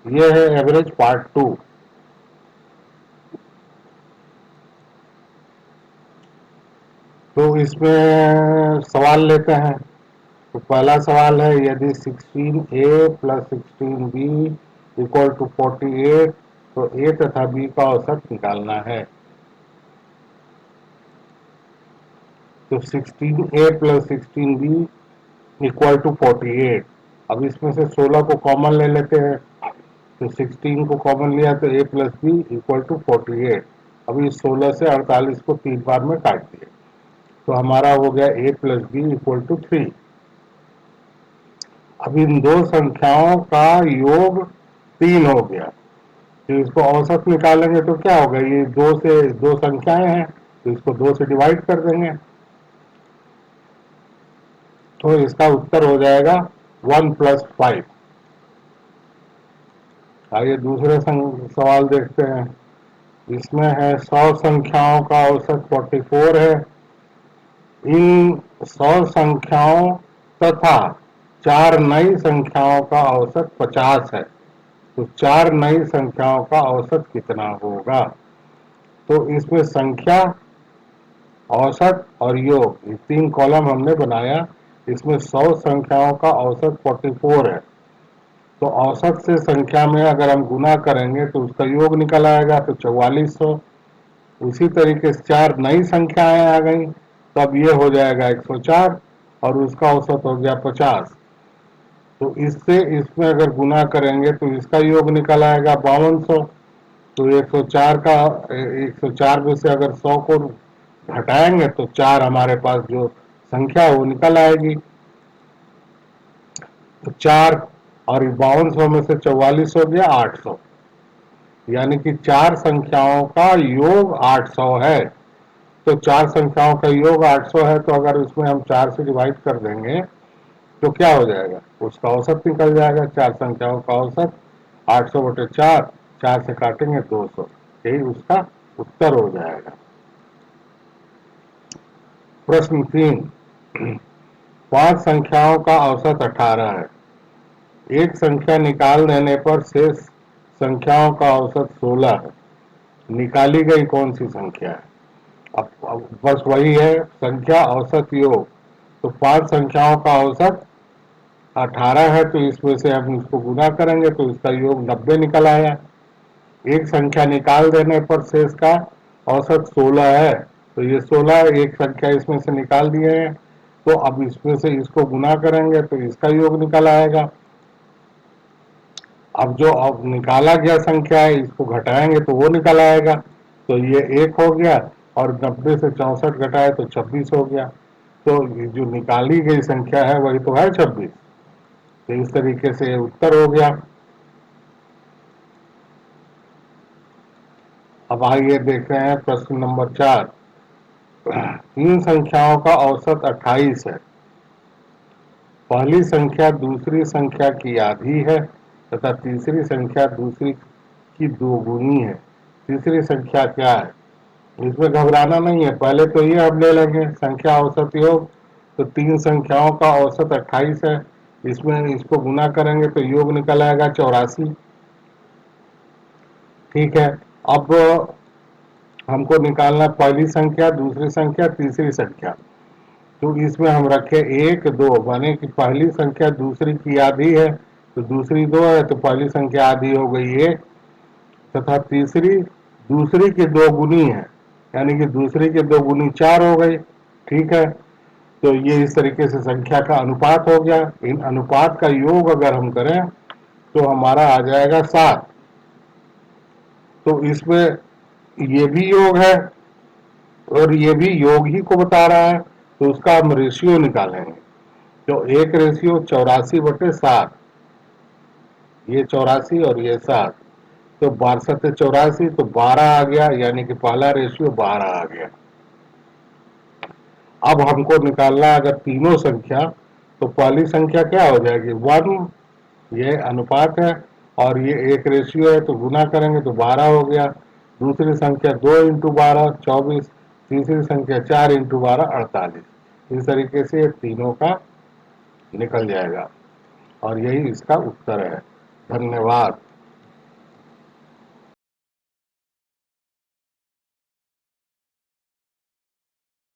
ये है average part 2। तो इसमें सवाल लेते हैं। तो पहला सवाल है, यदि 16A plus 16B equal to 48, तो A तथा B का औसत निकालना है। तो 16A plus 16B equal to 48। अब इसमें से 16 को कॉमन ले लेते हैं। तो 16 को कॉमन लिया तो A plus B equal to 48। अब इस 16 से 48 को 3 बार में काट दिए तो हमारा हो गया A plus B equal to 3। अब इन दो संख्याओं का योग 3 हो गया। तो इसको औसत निकालेंगे तो क्या होगा, ये दो से दो संख्याएं हैं तो इसको 2 से डिवाइड कर देंगे तो इसका उत्तर हो जाएगा 1 प्लस 5। आइए दूसरे सवाल देखते हैं। इसमें है 100 संख्याओं का औसत 44 है। इन 100 संख्याओं तथा 4 नई संख्याओं का औसत 50 है। तो 4 नई संख्याओं का औसत कितना होगा। तो इसमें संख्या, औसत और योग, ये 3 कॉलम हमने बनाया। इसमें 100 संख्याओं का औसत 44 है। तो औसत से संख्या में अगर हम गुना करेंगे तो उसका योग निकल आएगा, तो 4400। उसी तरीके से 4 नई संख्याएं आ गई तो अब ये हो जाएगा 104 और उसका औसत हो गया 50। तो इससे इसमें अगर गुना करेंगे तो इसका योग निकल आएगा 5200। तो 104 का 104 में से अगर 100 को घटाएंगे तो 4 हमारे पास जो संख्या है वो निकल आएगी। तो 4 और 5200 में से 44 हो गया 800, यानी कि 4 संख्याओं का योग 800 है। तो 4 संख्याओं का योग 800 है तो अगर इसमें हम 4 से डिवाइड कर देंगे तो क्या हो जाएगा, उसका औसत निकल जाएगा। 4 संख्याओं का औसत 800 बटे 4, 4 से काटेंगे 200, यही उसका उत्तर हो जाएगा। प्रश्न 3, 5 संख्याओं का औसत 18 है। एक संख्या निकाल देने पर शेष संख्याओं का औसत 16 है। निकाली गई कौन सी संख्या है। अब बस वही है, संख्या औसत योग। तो 5 संख्याओं का औसत 18 है तो इसमें से हम इसको गुना करेंगे तो इसका योग 90 निकल आया। एक संख्या निकाल देने पर शेष का औसत 16 है तो ये 16 एक संख्या इसमें से निकाल दिए हैं। तो अब इसमें से इसको गुना करेंगे तो इसका योग निकल आएगा। अब जो अब निकाला गया संख्या है इसको घटाएंगे तो वो निकल आएगा। तो ये 1 हो गया और 90 से 64 घटाए तो 26 हो गया। तो ये जो निकाली गई संख्या है वही तो है 26। तो इस तरीके से उत्तर हो गया। अब आइए देख रहे हैं प्रश्न नंबर 4। 3 संख्याओं का औसत 28 है। पहली संख्या दूसरी संख्या की आधी है तथा तीसरी संख्या दूसरी की दोगुनी है। तीसरी संख्या क्या है। इसमें घबराना नहीं है, पहले तो ये हम ले लेंगे संख्या औसत योग। तो 3 संख्याओं का औसत 28 है, इसमें इसको गुना करेंगे तो योग निकल आएगा 84। ठीक है। अब हमको निकालना पहली संख्या, दूसरी संख्या, तीसरी संख्या। तो इसमें हम रखे 1 2, माने कि पहली संख्या दूसरी की आधी है तो दूसरी 2 है तो पहली संख्या आधी हो गई 1, तथा तीसरी दूसरी की 2 गुनी है यानी कि दूसरी की 2 गुनी 4 हो गई। ठीक है। तो ये इस तरीके से संख्या का अनुपात हो गया। इन अनुपात का योग अगर हम करें तो हमारा आ जाएगा 7। तो इसमें ये भी योग है और ये भी योग ही को बता रहा है तो उसका हम रेशियो निकालेंगे। तो 1:84/7, ये 84 और ये 7, तो 12/84 तो 12 आ गया, यानी कि पहला रेशियो 12 आ गया। अब हमको निकालना अगर तीनों संख्या, तो पहली संख्या क्या हो जाएगी 1, ये अनुपात है और ये एक रेशियो है तो गुना करेंगे तो 12 हो गया। दूसरी संख्या 2 इंटू 12 24, तीसरी संख्या 4 इंटू 12 48। इस तरीके से तीनों का निकल जाएगा और यही इसका उत्तर है। धन्यवाद।